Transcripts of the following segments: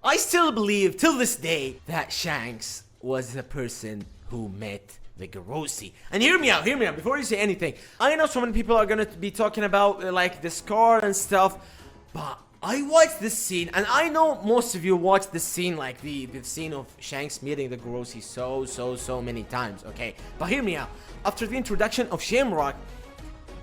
I still believe till this day that Shanks was the person who met the Gorosei. And hear me out, before you say anything. I know so many people are gonna be talking about like the scar and stuff, but I watched this scene, and I know most of you watched this scene, like the scene of Shanks meeting the Gorosei so many times, okay? But hear me out. After the introduction of Shamrock,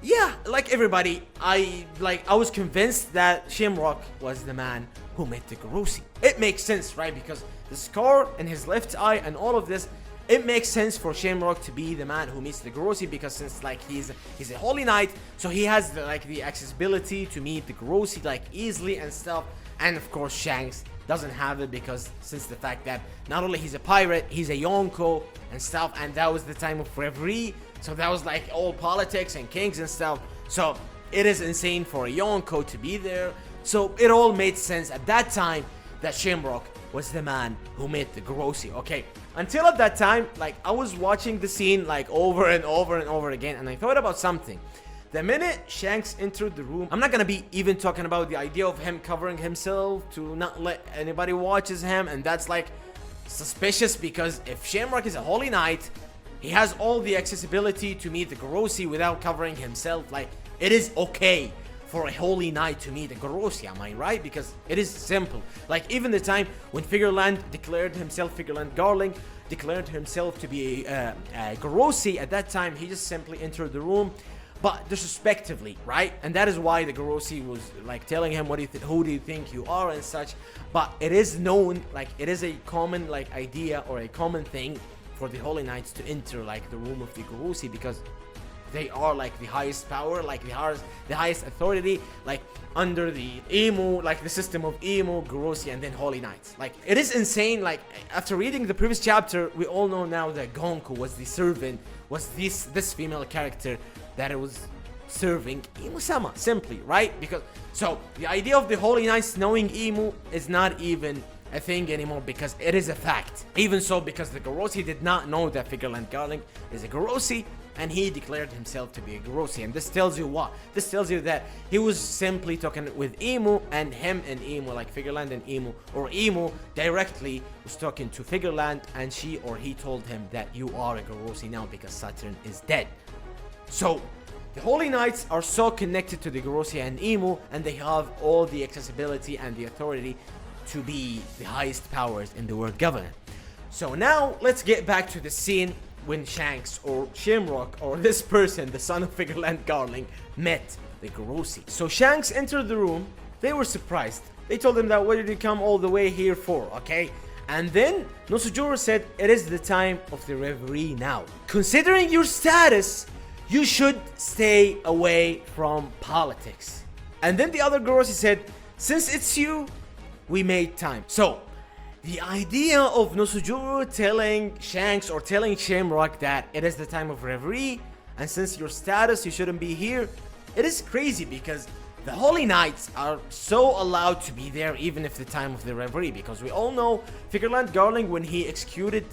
yeah, like everybody, I was convinced that Shamrock was the man who met the Gorosei. It makes sense, right? Because the scar in his left eye and all of this, it makes sense for Shamrock to be the man who meets the Gorosei, because since like he's a holy knight, so he has the accessibility to meet the Gorosei like easily and stuff. And of course Shanks doesn't have it, because since the fact that not only he's a pirate, he's a Yonko and stuff, and that was the time of reverie, so that was like all politics and kings and stuff. So it is insane for a Yonko to be there. So it all made sense at that time that Shamrock was the man who met the Gorosei, okay? Until at that time, like, I was watching the scene like over and over again, and I thought about something. The minute Shanks entered the room, I'm not gonna be even talking about the idea of him covering himself to not let anybody watches him, and that's like suspicious, because if Shamrock is a holy knight, he has all the accessibility to meet the Gorosei without covering himself. Like, it is okay for a holy knight to meet a Gorosei, am I right? Because it is simple. Like, even the time when Figarland declared himself, Figarland Garling declared himself to be a Gorosei, at that time he just simply entered the room, but disrespectively, right? And that is why the Gorosei was like telling him, who do you think you are and such. But it is known, like, it is a common like idea or a common thing for the holy knights to enter like the room of the Gorosei, because they are like the highest power, like the highest authority, like under the Emu, like the system of Emu, Gorosei, and then holy knights. Like, it is insane. Like, after reading the previous chapter, we all know now that Gonku was the servant, was this female character that it was serving Emu-sama, simply, right? Because so the idea of the holy knights knowing Emu is not even a thing anymore, because it is a fact. Even so, because the Gorosei did not know that Figarland Garling is a Gorosei, and he declared himself to be a Gorosei. And this tells you what? This tells you that he was simply talking with Emu, and him and Emu, like Figarland and Emu, or Emu directly was talking to Figarland, and she or he told him that you are a Gorosei now because Saturn is dead. So the Holy Knights are so connected to the Gorosei and Emu, and they have all the accessibility and the authority to be the highest powers in the world government. So now let's get back to the scene when Shanks or Shamrock or this person, the son of Figarland Garling, met the Gorosei. So Shanks entered the room. They were surprised. They told him that, what did you come all the way here for, okay? And then Nosujuro said, it is the time of the reverie now. Considering your status, you should stay away from politics. And then the other Gorosei said, since it's you, we made time. So the idea of Nosujuro telling Shanks or telling Shamrock that it is the time of reverie, and since your status, you shouldn't be here, it is crazy, because the Holy Knights are so allowed to be there even if the time of the reverie, because we all know Figarland Garling, when he executed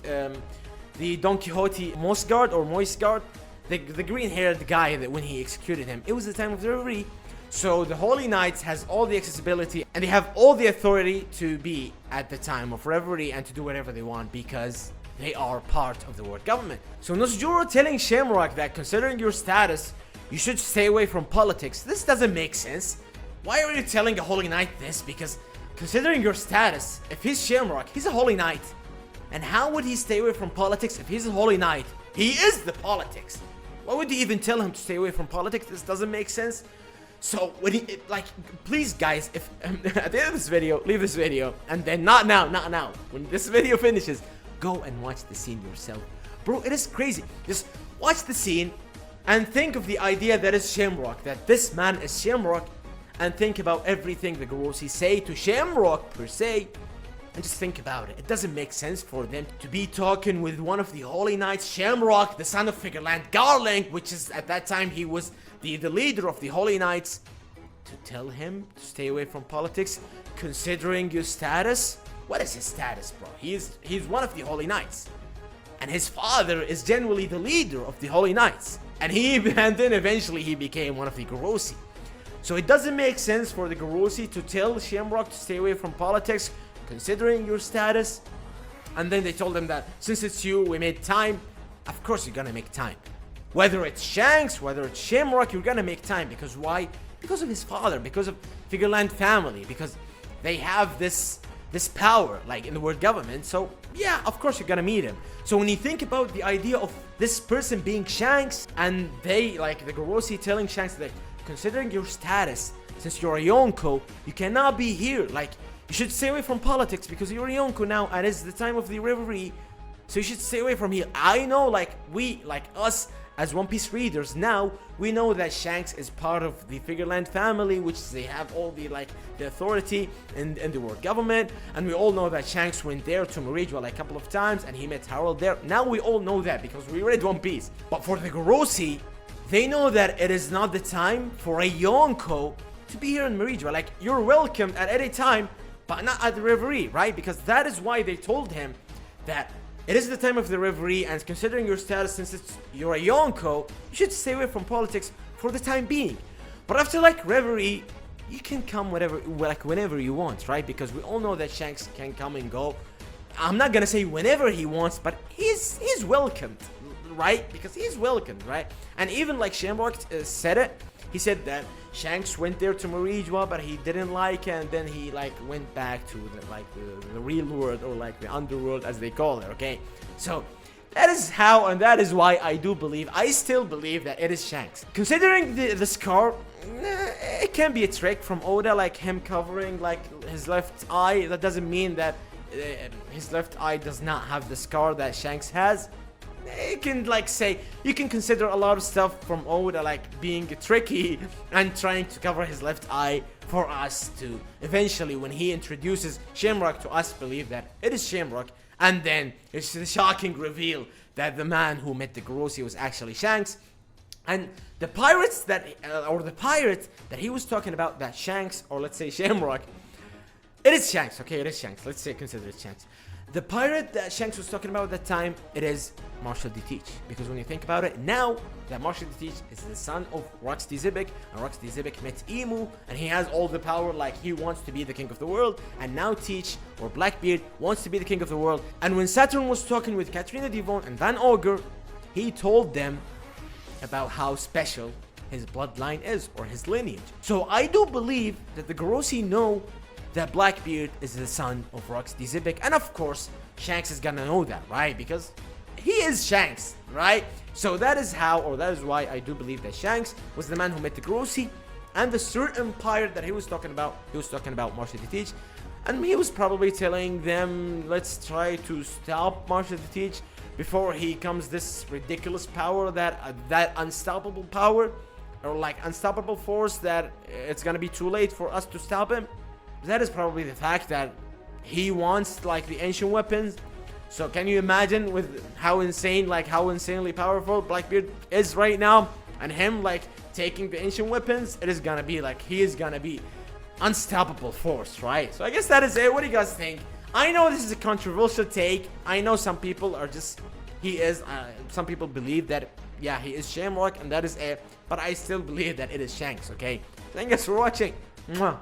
the Don Quixote Mossguard or Moisguard, the green-haired guy, that when he executed him, it was the time of the reverie. So the Holy Knights has all the accessibility, and they have all the authority to be at the time of reverie and to do whatever they want, because they are part of the world government. So Nosujuro telling Shamrock that considering your status, you should stay away from politics, this doesn't make sense. Why are you telling a Holy Knight this? Because considering your status, if he's Shamrock, he's a Holy Knight. And how would he stay away from politics if he's a Holy Knight? He is the politics. Why would you even tell him to stay away from politics? This doesn't make sense. So when he, like, please guys, if at the end of this video, leave this video, and then not now, when this video finishes, go and watch the scene yourself. Bro, it is crazy. Just watch the scene and think of the idea that is Shamrock, that this man is Shamrock, and think about everything the Gorosei say to Shamrock per se, and just think about it. It doesn't make sense for them to be talking with one of the Holy Knights, Shamrock, the son of Figarland Garling, which is at that time he was the leader of the Holy Knights, to tell him to stay away from politics, considering your status. What is his status, bro? He's one of the Holy Knights, and his father is generally the leader of the Holy Knights, and then eventually he became one of the Gorosei. So it doesn't make sense for the Gorosei to tell Shamrock to stay away from politics, considering your status. And then they told him that since it's you, we made time. Of course you're gonna make time. Whether it's Shanks, whether it's Shamrock, you're gonna make time. Because why? Because of his father, because of Figarland family, because they have this power, like in the world government. So yeah, of course you're gonna meet him. So when you think about the idea of this person being Shanks, and they, like the Gorosei telling Shanks that considering your status, since you're a Yonko, you cannot be here. Like, you should stay away from politics because you're a Yonko now and it's the time of the reverie. So you should stay away from here. I know, like, us as One Piece readers now, we know that Shanks is part of the Figarland family, which they have all the, like, the authority in the world government. And we all know that Shanks went there to Marijua like a couple of times and he met Harold there. Now we all know that because we read One Piece. But for the Gorosei, they know that it is not the time for a Yonko to be here in Marijua. Like, you're welcome at any time, but not at the reverie, right? Because that is why they told him that it is the time of the reverie, and considering your status, since you're a Yonko, you should stay away from politics for the time being. But after, like, reverie, you can come whenever you want, right? Because we all know that Shanks can come and go. I'm not gonna say whenever he wants, but he's welcomed, right? Because he's welcomed, right? And even like Shamrock said it, he said that Shanks went there to Marijua, but he didn't like it, and then he like went back to the real world, or like the underworld as they call it, okay? So that is how, and that is why I still believe that it is Shanks. Considering the scar, it can be a trick from Oda, like him covering like his left eye. That doesn't mean that his left eye does not have the scar that Shanks has. You can like say, you can consider a lot of stuff from Oda like being tricky and trying to cover his left eye for us to eventually, when he introduces Shamrock to us, believe that it is Shamrock, and then it's the shocking reveal that the man who met the Gorosei was actually Shanks. And the pirates that, or the pirate that he was talking about, that Shanks, or let's say Shamrock, it is Shanks, okay, it is Shanks, let's say consider it Shanks. The pirate that Shanks was talking about at that time, it is Marshall D. Teach. Because when you think about it, now that Marshall D. Teach is the son of Rox D. Zibik, and Rox D. Zibik met Emu, and he has all the power, like he wants to be the king of the world, and now Teach, or Blackbeard, wants to be the king of the world. And when Saturn was talking with Katrina Devon and Van Augur, he told them about how special his bloodline is, or his lineage. So I do believe that the Gorosei know that Blackbeard is the son of Rox D. Zibik, and of course Shanks is gonna know that, right? Because he is Shanks, right? So that is how, or that is why I do believe that Shanks was the man who met the Gorosei. And the certain pirate that he was talking about Marshall D. Teach, and he was probably telling them, let's try to stop Marshall D. Teach before he comes this ridiculous power, that unstoppable power, or like unstoppable force, that it's gonna be too late for us to stop him. That is probably the fact that he wants like the ancient weapons. So can you imagine with how insanely powerful Blackbeard is right now, and him like taking the ancient weapons? It is gonna be like, he is gonna be unstoppable force, right? So I guess that is it. What do you guys think? I know this is a controversial take. I know some people are just, some people believe that, yeah, he is Shamrock and that is it. But I still believe that it is Shanks, okay? Thank you guys for watching. Mwah.